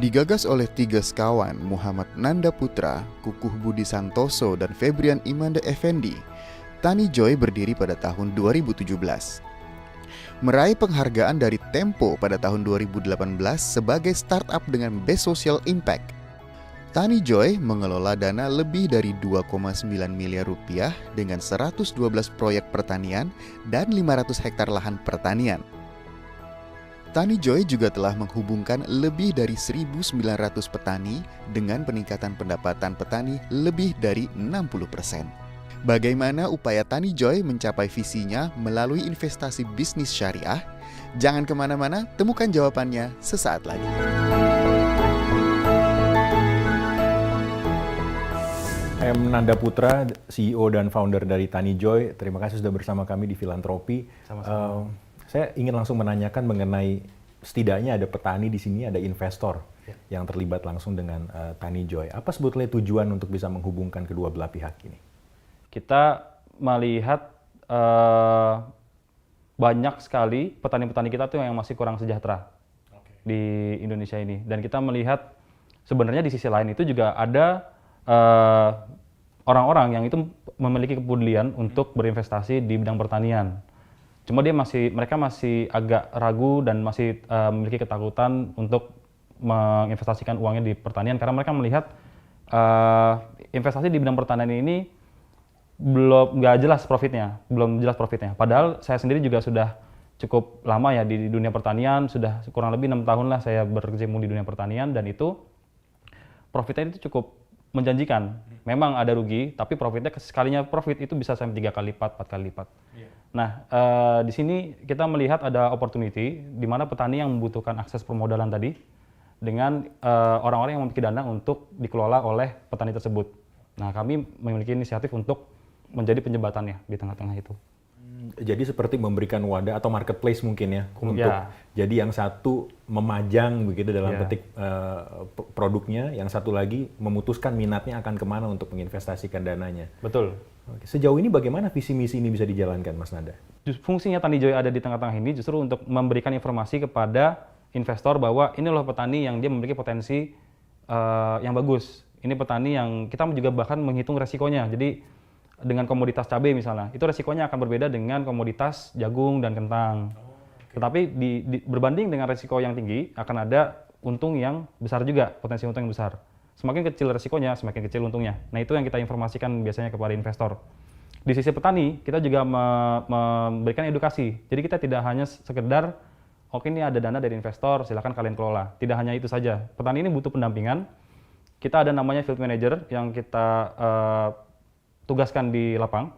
Digagas oleh tiga sekawan, Muhammad Nanda Putra, Kukuh Budi Santoso, dan Febrian Imanda Effendi, Tani Joy berdiri pada tahun 2017. Meraih penghargaan dari Tempo pada tahun 2018 sebagai startup dengan Best Social Impact. Tani Joy mengelola dana lebih dari 2,9 miliar rupiah dengan 112 proyek pertanian dan 500 hektar lahan pertanian. Tani Joy juga telah menghubungkan lebih dari 1.900 petani dengan peningkatan pendapatan petani lebih dari 60%. Bagaimana upaya Tani Joy mencapai visinya melalui investasi bisnis syariah? Jangan kemana-mana, temukan jawabannya sesaat lagi. Nanda Putra, CEO dan founder dari Tani Joy. Terima kasih sudah bersama kami di Filantropi. Saya ingin langsung menanyakan mengenai setidaknya ada petani di sini, ada investor yang terlibat langsung dengan Tani Joy. Apa sebetulnya tujuan untuk bisa menghubungkan kedua belah pihak ini? Kita melihat banyak sekali petani-petani kita tuh yang masih kurang sejahtera di Indonesia ini. Dan kita melihat sebenarnya di sisi lain itu juga ada orang-orang yang itu memiliki kepedulian untuk berinvestasi di bidang pertanian. Cuma mereka masih agak ragu dan masih memiliki ketakutan untuk menginvestasikan uangnya di pertanian karena mereka melihat investasi di bidang pertanian ini belum jelas profitnya. Padahal saya sendiri juga sudah cukup lama ya di dunia pertanian, sudah kurang lebih 6 tahun lah saya berkecimpung di dunia pertanian dan itu profitnya itu cukup menjanjikan. Memang ada rugi, tapi profitnya sekalinya profit itu bisa sampai 3 kali lipat, 4 kali lipat. Nah, di sini kita melihat ada opportunity di mana petani yang membutuhkan akses permodalan tadi dengan orang-orang yang memiliki dana untuk dikelola oleh petani tersebut. Nah, kami memiliki inisiatif untuk menjadi penjembatannya di tengah-tengah itu. Jadi seperti memberikan wadah atau marketplace mungkin ya, untuk jadi yang satu memajang begitu dalam petik produknya, yang satu lagi memutuskan minatnya akan kemana untuk menginvestasikan dananya. Betul. Oke. Sejauh ini bagaimana visi misi ini bisa dijalankan, Mas Nanda? Fungsinya Tani Joy ada di tengah-tengah ini justru untuk memberikan informasi kepada investor bahwa ini loh petani yang dia memiliki potensi yang bagus. Ini petani yang kita juga bahkan menghitung resikonya. Jadi dengan komoditas cabai misalnya, itu resikonya akan berbeda dengan komoditas jagung dan kentang. Tetapi berbanding dengan resiko yang tinggi, akan ada untung yang besar juga, potensi untung yang besar. Semakin kecil resikonya, semakin kecil untungnya. Nah, itu yang kita informasikan biasanya kepada investor. Di sisi petani, kita juga memberikan edukasi. Jadi kita tidak hanya sekedar, oke ini ada dana dari investor, silakan kalian kelola. Tidak hanya itu saja. Petani ini butuh pendampingan. Kita ada namanya field manager yang kita tugaskan di lapang.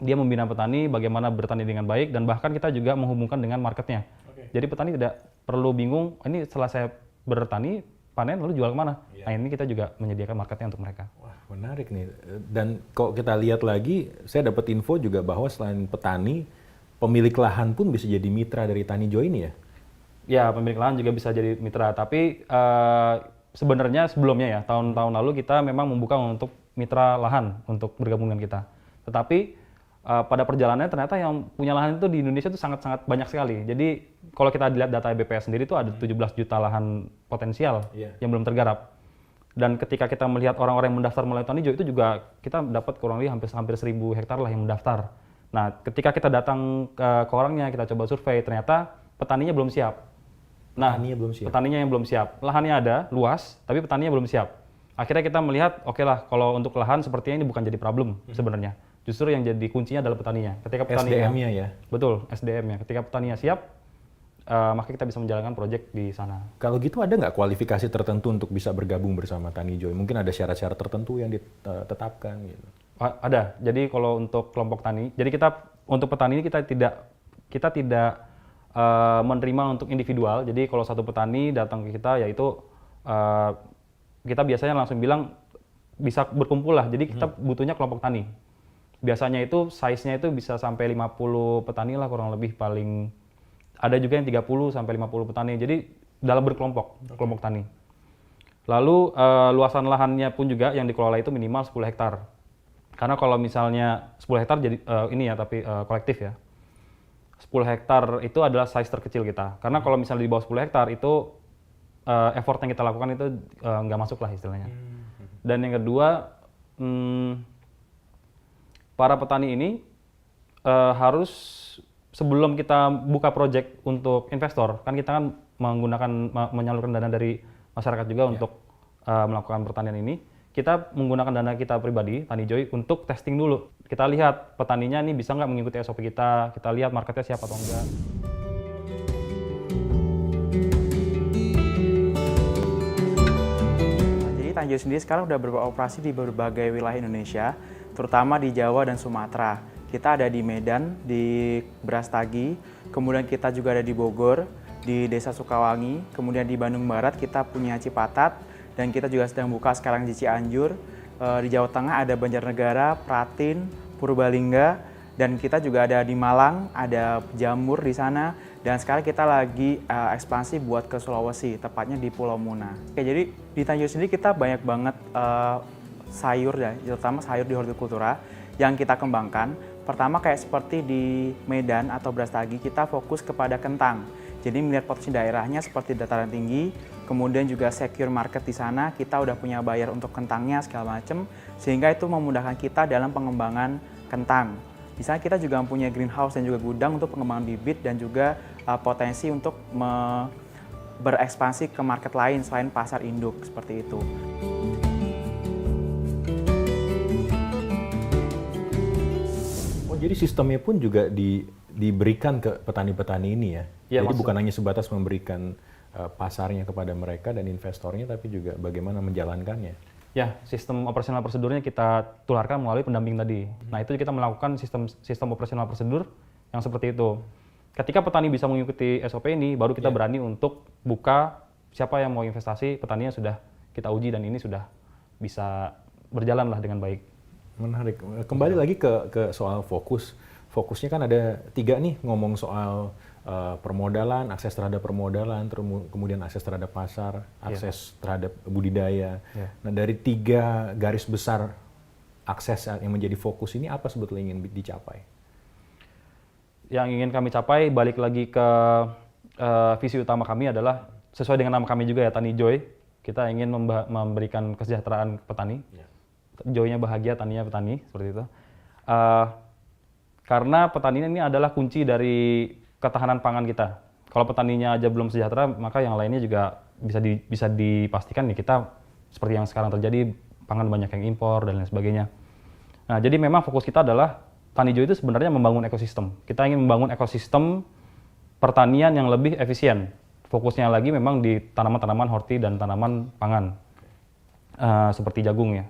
Dia membina petani bagaimana bertani dengan baik dan bahkan kita juga menghubungkan dengan marketnya. Jadi petani tidak perlu bingung, ini setelah saya bertani, panen lalu jual kemana? Nah, ini kita juga menyediakan marketnya untuk mereka. Wah, menarik nih. Dan kalau kita lihat lagi, saya dapat info juga bahwa selain petani, pemilik lahan pun bisa jadi mitra dari Tani Joy ini ya? Ya, pemilik lahan juga bisa jadi mitra, tapi sebenarnya sebelumnya ya, tahun-tahun lalu kita memang membuka untuk mitra lahan untuk bergabung dengan kita. Tetapi pada perjalanannya ternyata yang punya lahan itu di Indonesia itu sangat-sangat banyak sekali. Jadi kalau kita lihat data BPS sendiri itu ada 17 juta lahan potensial yang belum tergarap. Dan ketika kita melihat orang-orang yang mendaftar melalui Tani Joy itu juga kita dapat kurang lebih hampir 1.000 hektar lah yang mendaftar. Nah, ketika kita datang ke orangnya, kita coba survei, ternyata petaninya belum siap. Nah, petaninya yang belum siap. Lahannya ada, luas, tapi petaninya belum siap. Akhirnya kita melihat, oke lah, kalau untuk lahan sepertinya ini bukan jadi problem sebenarnya. Justru yang jadi kuncinya adalah petaninya. Ketika petaninya, SDM-nya ya? Betul, SDM-nya. Ketika petaninya siap, maka kita bisa menjalankan proyek di sana. Kalau gitu ada nggak kualifikasi tertentu untuk bisa bergabung bersama Tani Joy? Mungkin ada syarat-syarat tertentu yang ditetapkan gitu? Ada. Jadi kalau untuk kelompok tani, jadi untuk petani ini kita tidak menerima untuk individual. Jadi kalau satu petani datang ke kita, yaitu kita biasanya langsung bilang bisa berkumpul lah. Jadi kita butuhnya kelompok tani. Biasanya itu size-nya itu bisa sampai 50 petani lah kurang lebih paling. Ada juga yang 30 sampai 50 petani. Jadi dalam berkelompok, kelompok tani. Lalu luasan lahannya pun juga yang dikelola itu minimal 10 hektar. Karena kalau misalnya 10 hektar jadi tapi kolektif ya. 10 hektar itu adalah size terkecil kita. Karena kalau misalnya di bawah 10 hektar itu effort yang kita lakukan itu nggak masuk lah istilahnya. Dan yang kedua, para petani ini harus sebelum kita buka project untuk investor, kan kita kan menyalurkan dana dari masyarakat juga untuk melakukan pertanian ini. Kita menggunakan dana kita pribadi, Tani Joy, untuk testing dulu. Kita lihat petaninya ini bisa nggak mengikuti SOP kita lihat marketnya siapa atau enggak. Jadi Tani Joy sendiri sekarang udah beroperasi di berbagai wilayah Indonesia, terutama di Jawa dan Sumatera. Kita ada di Medan, di Brastagi, kemudian kita juga ada di Bogor, di Desa Sukawangi, kemudian di Bandung Barat kita punya Cipatat, dan kita juga sedang buka sekarang di Cianjur. Di Jawa Tengah ada Banjarnegara, Pratin, Purbalingga, dan kita juga ada di Malang, ada Jamur di sana, dan sekarang kita lagi ekspansi buat ke Sulawesi, tepatnya di Pulau Muna. Oke, jadi di Tani Joy sendiri kita banyak banget sayur ya, terutama sayur di hortikultura yang kita kembangkan. Pertama kayak seperti di Medan atau Brastagi, kita fokus kepada kentang. Jadi melihat potensi daerahnya seperti dataran tinggi, kemudian juga secure market di sana, kita udah punya buyer untuk kentangnya segala macam, sehingga itu memudahkan kita dalam pengembangan kentang. Misalnya kita juga mempunyai greenhouse dan juga gudang untuk pengembangan bibit dan juga potensi untuk berekspansi ke market lain selain pasar induk seperti itu. Oh, jadi sistemnya pun juga diberikan ke petani-petani ini ya? Ya, jadi bukan hanya sebatas memberikan pasarnya kepada mereka dan investornya, tapi juga bagaimana menjalankannya. Ya, sistem operasional prosedurnya kita tularkan melalui pendamping tadi. Nah, itu kita melakukan sistem operasional prosedur yang seperti itu. Ketika petani bisa mengikuti SOP ini, baru kita berani untuk buka siapa yang mau investasi, petaninya sudah kita uji dan ini sudah bisa berjalan lah dengan baik. Menarik. Kembali lagi ke soal fokus. Fokusnya kan ada 3 nih, ngomong soal permodalan, akses terhadap permodalan, kemudian akses terhadap pasar, akses terhadap budidaya. Nah, dari 3 garis besar akses yang menjadi fokus ini, apa sebetulnya ingin dicapai? Yang ingin kami capai, balik lagi ke visi utama kami adalah sesuai dengan nama kami juga ya, Tani Joy. Kita ingin memberikan kesejahteraan petani. Joy-nya bahagia, taninya petani, seperti itu. Karena petani ini adalah kunci dari ketahanan pangan kita. Kalau petaninya aja belum sejahtera, maka yang lainnya juga bisa dipastikan nih kita seperti yang sekarang terjadi, pangan banyak yang impor dan lain sebagainya. Nah, jadi memang fokus kita adalah Tani Joy itu sebenarnya membangun ekosistem. Kita ingin membangun ekosistem pertanian yang lebih efisien. Fokusnya lagi memang di tanaman-tanaman horti dan tanaman pangan, seperti jagung ya,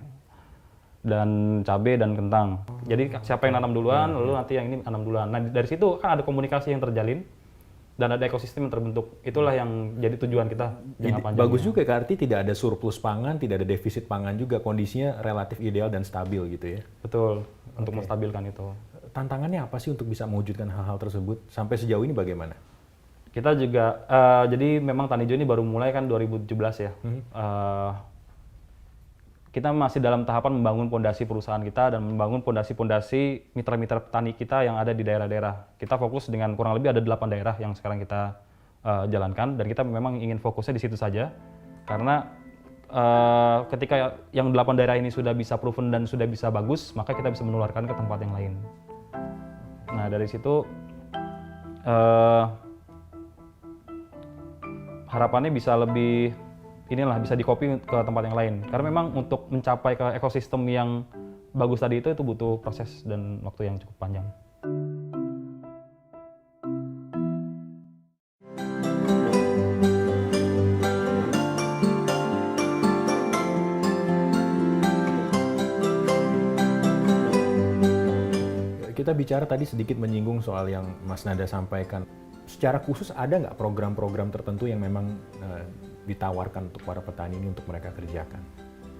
dan cabai dan kentang. Jadi siapa yang nanam duluan, lalu nanti yang ini nanam duluan. Nah, dari situ kan ada komunikasi yang terjalin dan ada ekosistem yang terbentuk. Itulah yang jadi tujuan kita jangka panjang. Bagus juga, arti tidak ada surplus pangan, tidak ada defisit pangan juga, kondisinya relatif ideal dan stabil gitu ya. Betul, untuk menstabilkan itu. Tantangannya apa sih untuk bisa mewujudkan hal-hal tersebut? Sampai sejauh ini bagaimana? Kita juga, jadi memang Tani Joy ini baru mulai kan 2017 ya. Kita masih dalam tahapan membangun pondasi perusahaan kita dan membangun pondasi-pondasi mitra-mitra petani kita yang ada di daerah-daerah. Kita fokus dengan kurang lebih ada 8 daerah yang sekarang kita jalankan, dan kita memang ingin fokusnya di situ saja. Karena ketika yang 8 daerah ini sudah bisa proven dan sudah bisa bagus, maka kita bisa menularkan ke tempat yang lain. Nah, dari situ harapannya bisa lebih bisa di-copy ke tempat yang lain. Karena memang untuk mencapai ke ekosistem yang bagus tadi itu butuh proses dan waktu yang cukup panjang. Kita bicara tadi sedikit menyinggung soal yang Mas Nanda sampaikan. Secara khusus ada nggak program-program tertentu yang memang ditawarkan untuk para petani ini untuk mereka kerjakan?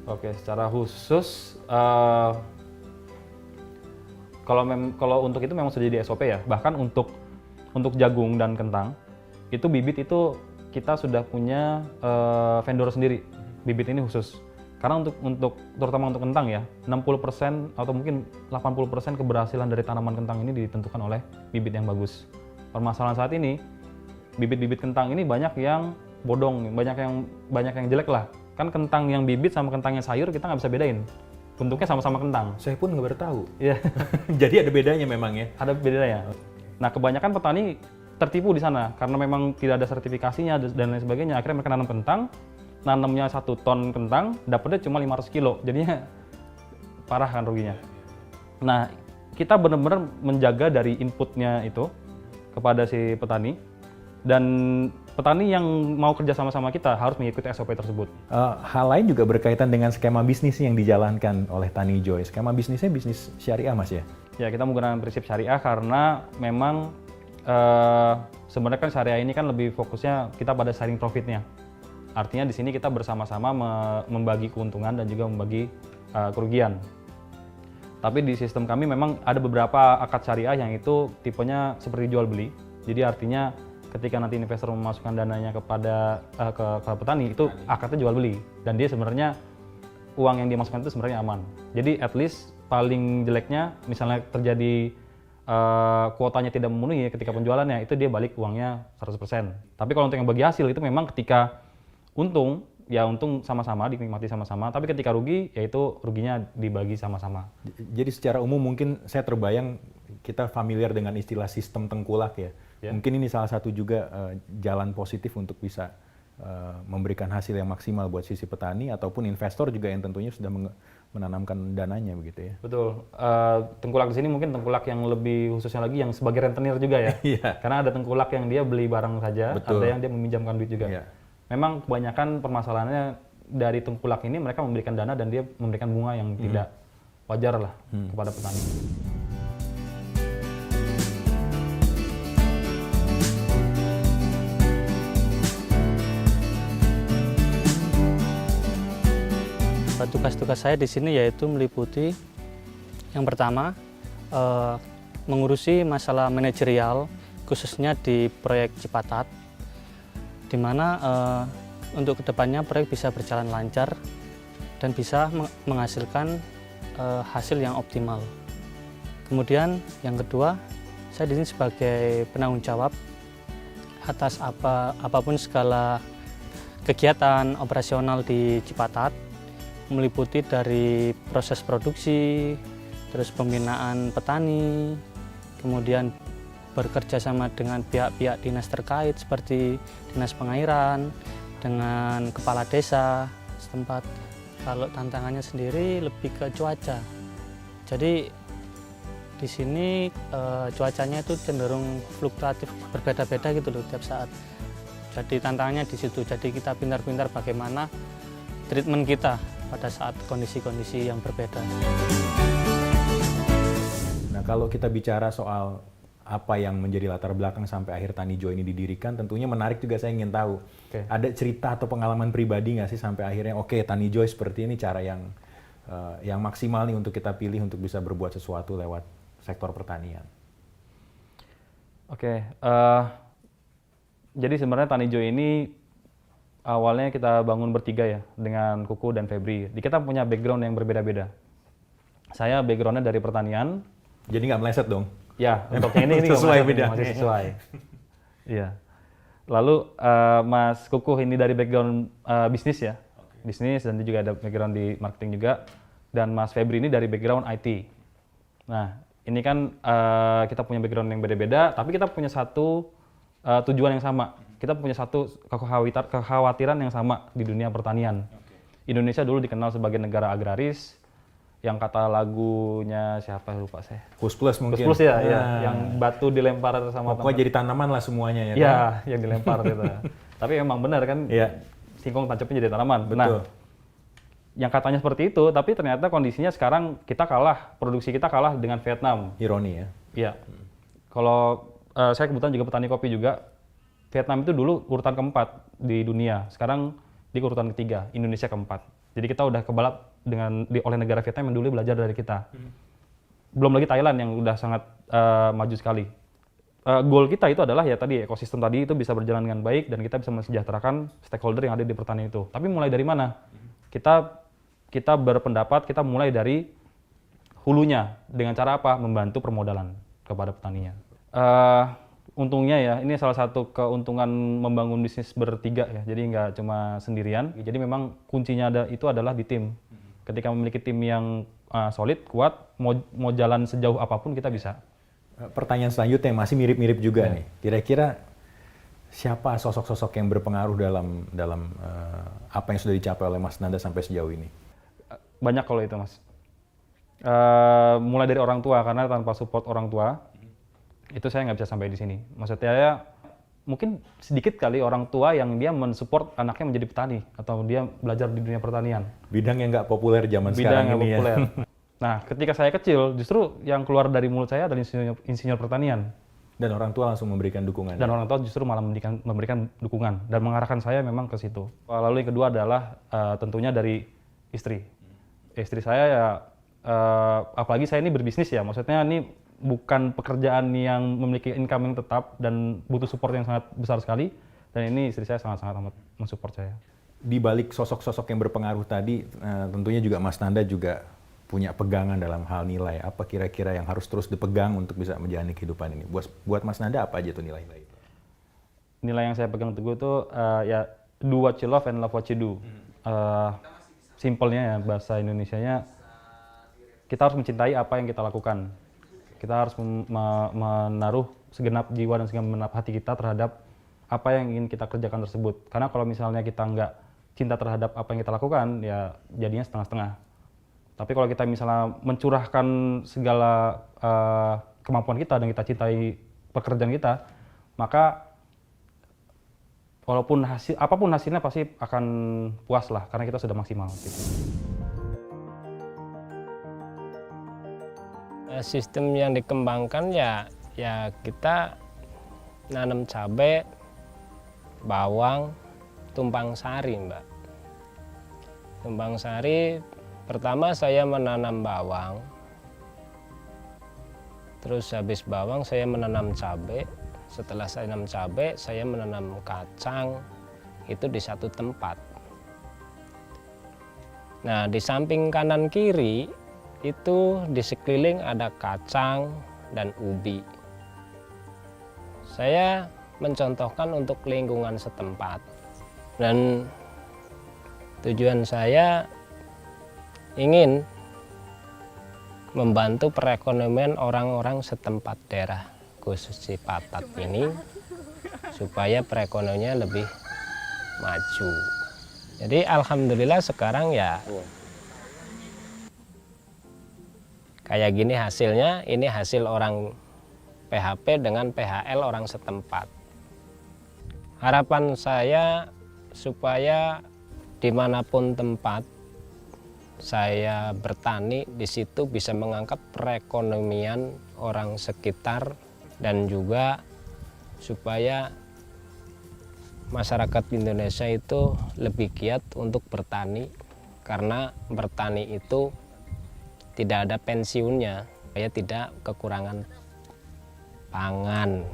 Oke, secara khusus kalau untuk itu memang sudah jadi SOP ya. Bahkan untuk jagung dan kentang itu bibit itu kita sudah punya vendor sendiri. Bibit ini khusus. Karena terutama untuk kentang ya, 60% atau mungkin 80% keberhasilan dari tanaman kentang ini ditentukan oleh bibit yang bagus. Permasalahan saat ini, bibit-bibit kentang ini banyak yang bodong, banyak yang jelek lah. Kan kentang yang bibit sama kentang yang sayur kita nggak bisa bedain. Bentuknya sama-sama kentang. Saya pun nggak baru tahu. Iya. Jadi ada bedanya memang ya? Ada bedanya. Nah, kebanyakan petani tertipu di sana karena memang tidak ada sertifikasinya dan lain sebagainya. Akhirnya mereka nanam kentang, nanamnya 1 ton kentang, dapatnya cuma 500 kilo. Jadinya parah kan ruginya. Nah, kita benar-benar menjaga dari inputnya itu kepada si petani, dan petani yang mau kerja sama-sama kita harus mengikuti SOP tersebut. Hal lain juga berkaitan dengan skema bisnis yang dijalankan oleh Tani Joy. Skema bisnisnya bisnis syariah, Mas ya? Ya, kita menggunakan prinsip syariah karena memang sebenarnya kan syariah ini kan lebih fokusnya kita pada sharing profitnya. Artinya di sini kita bersama-sama membagi keuntungan dan juga membagi kerugian. Tapi di sistem kami memang ada beberapa akad syariah yang itu tipenya seperti jual beli. Jadi artinya ketika nanti investor memasukkan dananya kepada ke petani, itu akadnya jual beli. Dan dia sebenarnya uang yang dimasukkan itu sebenarnya aman. Jadi at least paling jeleknya misalnya terjadi kuotanya tidak memenuhi ketika penjualannya, itu dia balik uangnya 100%. Tapi kalau untuk yang bagi hasil itu memang ketika untung, ya untung sama-sama, dinikmati sama-sama. Tapi ketika rugi, yaitu ruginya dibagi sama-sama. Jadi secara umum mungkin saya terbayang kita familiar dengan istilah sistem tengkulak ya. Yeah. Mungkin ini salah satu juga jalan positif untuk bisa memberikan hasil yang maksimal buat sisi petani ataupun investor juga yang tentunya sudah menanamkan dananya begitu ya. Betul. Tengkulak di sini mungkin tengkulak yang lebih khususnya lagi yang sebagai rentenir juga ya. Yeah. Karena ada tengkulak yang dia beli barang saja, betul, ada yang dia meminjamkan duit juga. Yeah. Memang kebanyakan permasalahannya dari tengkulak ini mereka memberikan dana dan dia memberikan bunga yang tidak wajar lah kepada petani. Tugas-tugas saya di sini yaitu meliputi yang pertama mengurusi masalah manajerial khususnya di proyek Cipatat, di mana untuk kedepannya proyek bisa berjalan lancar dan bisa menghasilkan hasil yang optimal. Kemudian yang kedua, saya di sini sebagai penanggung jawab atas apapun segala kegiatan operasional di Cipatat, meliputi dari proses produksi, terus pembinaan petani, kemudian bekerja sama dengan pihak-pihak dinas terkait seperti dinas pengairan, dengan kepala desa setempat. Kalau tantangannya sendiri lebih ke cuaca. Jadi di sini cuacanya itu cenderung fluktuatif, berbeda-beda gitu loh tiap saat. Jadi tantangannya di situ. Jadi kita pintar-pintar bagaimana treatment kita pada saat kondisi-kondisi yang berbeda. Nah, kalau kita bicara soal apa yang menjadi latar belakang sampai akhir Tani Joy ini didirikan, tentunya menarik juga saya ingin tahu. Okay. Ada cerita atau pengalaman pribadi nggak sih sampai akhirnya, oke, Tani Joy seperti ini cara yang maksimal nih untuk kita pilih untuk bisa berbuat sesuatu lewat sektor pertanian. Oke, jadi sebenarnya Tani Joy ini awalnya kita bangun bertiga ya, dengan Kuku dan Febri. Kita punya background yang berbeda-beda. Saya backgroundnya dari pertanian. Jadi nggak meleset dong? Ya, untuk yang ini sesuai beda. Masih sesuai. Iya. Lalu Mas Kukuh ini dari background bisnis ya, bisnis, dan dia juga ada background di marketing juga. Dan Mas Febri ini dari background IT. Nah, ini kan kita punya background yang beda-beda, tapi kita punya satu tujuan yang sama. Kita punya satu kekhawatiran yang sama di dunia pertanian. Indonesia dulu dikenal sebagai negara agraris, yang kata lagunya siapa lupa saya. Kus Plus mungkin. Kus Plus ya, ya, yang batu dilempar sama pokoknya jadi tanaman lah semuanya ya. Iya, yang dilempar gitu. Tapi emang benar kan, singkong tancapnya jadi tanaman. Betul. Nah, yang katanya seperti itu, tapi ternyata kondisinya sekarang kita kalah, produksi kita kalah dengan Vietnam. Ironi ya. Iya. Kalau saya kebetulan juga petani kopi juga, Vietnam itu dulu urutan keempat di dunia, sekarang di urutan ketiga, Indonesia keempat. Jadi kita udah kebalap oleh negara Vietnam yang dulu belajar dari kita. Belum lagi Thailand yang udah sangat maju sekali. Goal kita itu adalah ya tadi ekosistem tadi itu bisa berjalan dengan baik dan kita bisa mensejahterakan stakeholder yang ada di pertanian itu. Tapi mulai dari mana? Kita berpendapat kita mulai dari hulunya dengan cara apa? Membantu permodalan kepada petaninya. untungnya ya, ini salah satu keuntungan membangun bisnis bertiga ya, jadi nggak cuma sendirian. Jadi memang kuncinya itu adalah di tim. Ketika memiliki tim yang solid, kuat, mau jalan sejauh apapun kita bisa. Pertanyaan selanjutnya yang masih mirip-mirip juga nih. Kira-kira siapa sosok-sosok yang berpengaruh dalam apa yang sudah dicapai oleh Mas Nanda sampai sejauh ini? Banyak kalau itu, Mas. Mulai dari orang tua, karena tanpa support orang tua, itu saya nggak bisa sampai di sini. Maksudnya ya, mungkin sedikit kali orang tua yang dia mensupport anaknya menjadi petani, atau dia belajar di dunia pertanian. Bidang yang nggak populer zaman Bidang sekarang yang ini populer. ya. Nah, ketika saya kecil, justru yang keluar dari mulut saya adalah insinyur pertanian. Dan orang tua langsung memberikan dukungan. Dan orang tua justru malah memberikan dukungan dan mengarahkan saya memang ke situ. Lalu yang kedua adalah tentunya dari istri. Istri saya ya, apalagi saya ini berbisnis ya, maksudnya ini bukan pekerjaan yang memiliki income yang tetap dan butuh support yang sangat besar sekali. Dan ini istri saya sangat-sangat amat mensupport saya. Di balik sosok-sosok yang berpengaruh tadi, tentunya juga Mas Nanda juga punya pegangan dalam hal nilai. Apa kira-kira yang harus terus dipegang untuk bisa menjalani kehidupan ini? Buat Mas Nanda apa aja tuh nilai-nilai? Nilai yang saya pegang teguh tuh ya do what you love and love what you do. Simpelnya ya, bahasa Indonesianya, kita harus mencintai apa yang kita lakukan. Kita harus menaruh segenap jiwa dan segenap hati kita terhadap apa yang ingin kita kerjakan tersebut. Karena kalau misalnya kita nggak cinta terhadap apa yang kita lakukan, ya jadinya setengah-setengah. Tapi kalau kita misalnya mencurahkan segala kemampuan kita dan kita cintai pekerjaan kita, maka walaupun apapun hasilnya pasti akan puas lah, karena kita sudah maksimal. Gitu. Sistem yang dikembangkan ya kita nanam cabai, bawang, tumpang sari, Mbak. Tumpang sari, pertama saya menanam bawang, terus habis bawang saya menanam cabai. Setelah saya menanam cabai, saya menanam kacang, itu di satu tempat. Nah, di samping kanan kiri itu di sekeliling ada kacang dan ubi. Saya mencontohkan untuk lingkungan setempat. Dan tujuan saya ingin membantu perekonomian orang-orang setempat daerah khusus Cipatat ini supaya perekonomiannya lebih maju. Jadi alhamdulillah sekarang ya kayak gini hasilnya, ini hasil orang PHP dengan PHL orang setempat. Harapan saya supaya dimanapun tempat saya bertani, di situ bisa mengangkat perekonomian orang sekitar dan juga supaya masyarakat Indonesia itu lebih giat untuk bertani, karena bertani itu tidak ada pensiunnya, supaya tidak kekurangan pangan.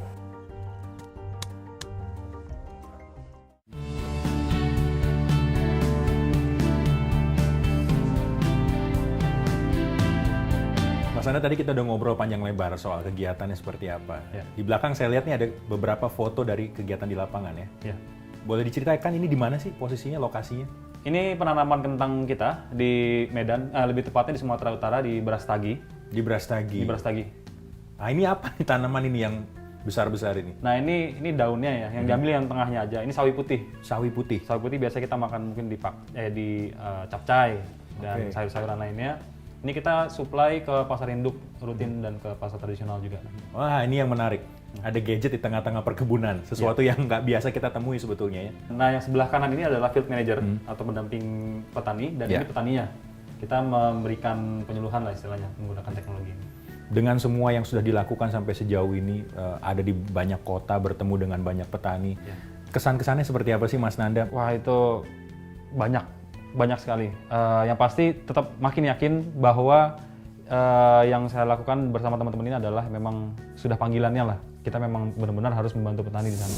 Mas Nanda, tadi kita udah ngobrol panjang lebar soal kegiatannya seperti apa. Ya. Di belakang saya lihat nih ada beberapa foto dari kegiatan di lapangan ya. Ya. Boleh diceritakan ini di mana sih posisinya, lokasinya? Ini penanaman kentang kita di Medan, lebih tepatnya di Sumatera Utara, di Brastagi. Di Brastagi. Di Brastagi. Nah, ini apa nih tanaman ini yang besar-besar ini? Nah ini daunnya ya, yang diambil yang tengahnya aja. Ini sawi putih. Sawi putih. Sawi putih biasa kita makan mungkin di capcay dan Oke. sayur-sayuran lainnya. Ini kita supply ke pasar induk rutin dan ke pasar tradisional juga. Wah, ini yang menarik. Ada gadget di tengah-tengah perkebunan, sesuatu yang nggak biasa kita temui sebetulnya ya. Nah yang sebelah kanan ini adalah field manager atau pendamping petani, dan Ya. ini petaninya. Kita memberikan penyuluhan lah istilahnya menggunakan teknologi ini. Dengan semua yang sudah dilakukan sampai sejauh ini, ada di banyak kota, bertemu dengan banyak petani. Ya. Kesan-kesannya seperti apa sih Mas Nanda? Wah itu banyak sekali. Yang pasti tetap makin yakin bahwa yang saya lakukan bersama teman-teman ini adalah memang sudah panggilannya lah. Kita memang benar-benar harus membantu petani di sana.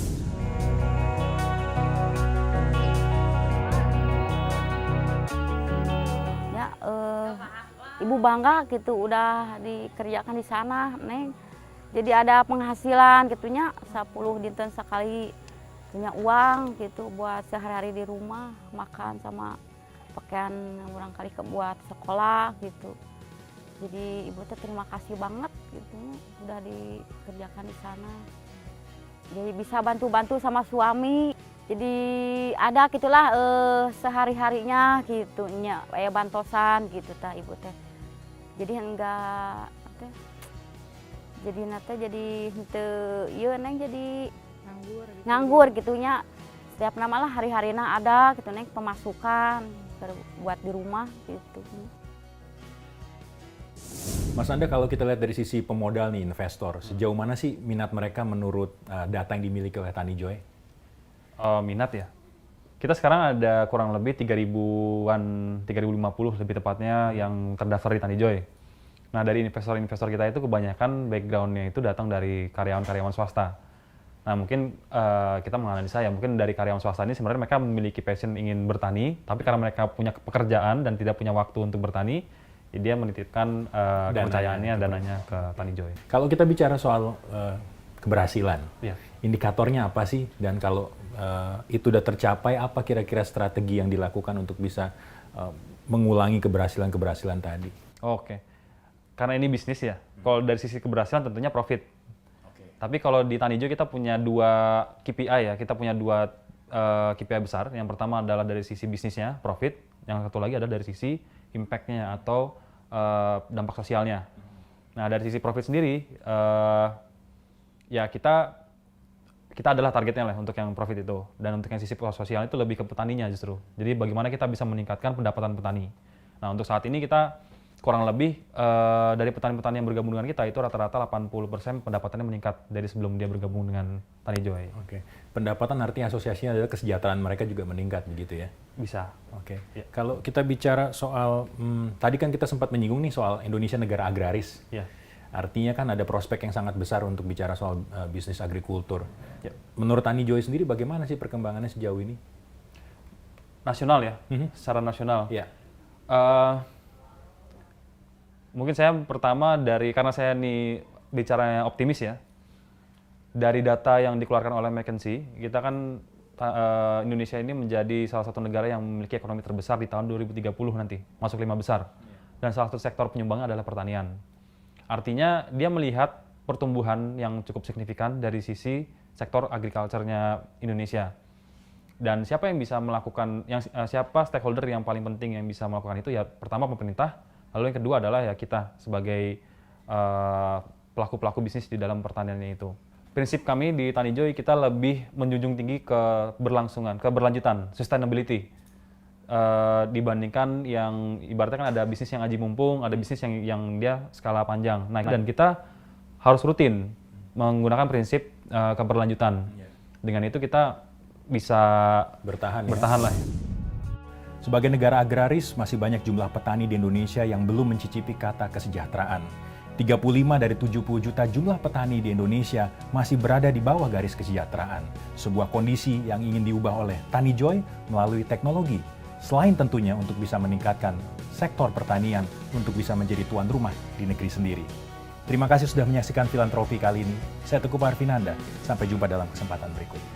Ya, Ibu bangga gitu udah dikerjakan di sana, Neng. Jadi ada penghasilan gitunya 10 dinten sekali punya uang gitu buat sehari-hari di rumah, makan sama pakaian orang kali ke buat sekolah gitu. Jadi ibu teh terima kasih banget gitu udah dikerjakan di sana. Jadi bisa bantu-bantu sama suami. Jadi ada gitulah sehari-harinya gitu nya bantosan gitu tah ibu teh. Jadi enggak teh jadi nate jadi henteu ieu neng jadi nganggur gitunya. Setiap nama lah hari-harina ada gitu neng pemasukan buat di rumah gitu. Mas Nanda, kalau kita lihat dari sisi pemodal nih, investor, sejauh mana sih minat mereka menurut data yang dimiliki oleh Tani Joy? Minat ya. Kita sekarang ada kurang lebih 3.000-an, 3.050 lebih tepatnya yang terdaftar di Tani Joy. Nah, dari investor-investor kita itu kebanyakan background-nya itu datang dari karyawan-karyawan swasta. Nah, mungkin kita menganalisa ya, mungkin dari karyawan swasta ini sebenarnya mereka memiliki passion ingin bertani, tapi karena mereka punya pekerjaan dan tidak punya waktu untuk bertani, ya dia menitipkan kepercayaannya, dananya ke Tani Joy. Kalau kita bicara soal keberhasilan, Ya. indikatornya apa sih? Dan kalau itu udah tercapai, apa kira-kira strategi yang dilakukan untuk bisa mengulangi keberhasilan-keberhasilan tadi? Oke. Karena ini bisnis ya, kalau dari sisi keberhasilan tentunya profit. Tapi kalau di Tani Joy kita punya 2 KPI ya, kita punya 2 KPI besar. Yang pertama adalah dari sisi bisnisnya, profit. Yang satu lagi adalah dari sisi impact-nya atau dampak sosialnya. Nah, dari sisi profit sendiri, ya kita adalah targetnya lah untuk yang profit itu. Dan untuk yang sisi sosial itu lebih ke petaninya justru. Jadi bagaimana kita bisa meningkatkan pendapatan petani. Nah, untuk saat ini kita kurang lebih dari petani-petani yang bergabung dengan kita itu rata-rata 80% pendapatannya meningkat dari sebelum dia bergabung dengan Tani Joy. Oke. Pendapatan artinya asosiasinya adalah kesejahteraan mereka juga meningkat begitu ya? Bisa. Oke. Ya. Kalau kita bicara soal, tadi kan kita sempat menyinggung nih soal Indonesia negara agraris. Ya. Artinya kan ada prospek yang sangat besar untuk bicara soal bisnis agrikultur. Ya. Menurut Tani Joy sendiri bagaimana sih perkembangannya sejauh ini? Nasional ya, secara nasional. Ya. Mungkin saya pertama karena saya nih bicaranya optimis ya, dari data yang dikeluarkan oleh McKinsey, kita kan Indonesia ini menjadi salah satu negara yang memiliki ekonomi terbesar di tahun 2030 nanti, masuk 5 besar. Dan salah satu sektor penyumbangnya adalah pertanian. Artinya dia melihat pertumbuhan yang cukup signifikan dari sisi sektor agriculture-nya Indonesia. Dan siapa yang bisa melakukan, siapa stakeholder yang paling penting yang bisa melakukan itu ya pertama pemerintah, lalu yang kedua adalah ya kita sebagai pelaku-pelaku bisnis di dalam pertaniannya itu. Prinsip kami di Tani Joy kita lebih menjunjung tinggi keberlanjutan, sustainability. Dibandingkan yang ibaratnya kan ada bisnis yang aji mumpung, ada bisnis yang dia skala panjang. Nah, dan kita harus rutin menggunakan prinsip keberlanjutan. Dengan itu kita bisa bertahan lah. Sebagai negara agraris, masih banyak jumlah petani di Indonesia yang belum mencicipi kata kesejahteraan. 35 dari 70 juta jumlah petani di Indonesia masih berada di bawah garis kesejahteraan. Sebuah kondisi yang ingin diubah oleh Tani Joy melalui teknologi. Selain tentunya untuk bisa meningkatkan sektor pertanian untuk bisa menjadi tuan rumah di negeri sendiri. Terima kasih sudah menyaksikan Filantropi kali ini. Saya Teguh Parvinanda. Sampai jumpa dalam kesempatan berikutnya.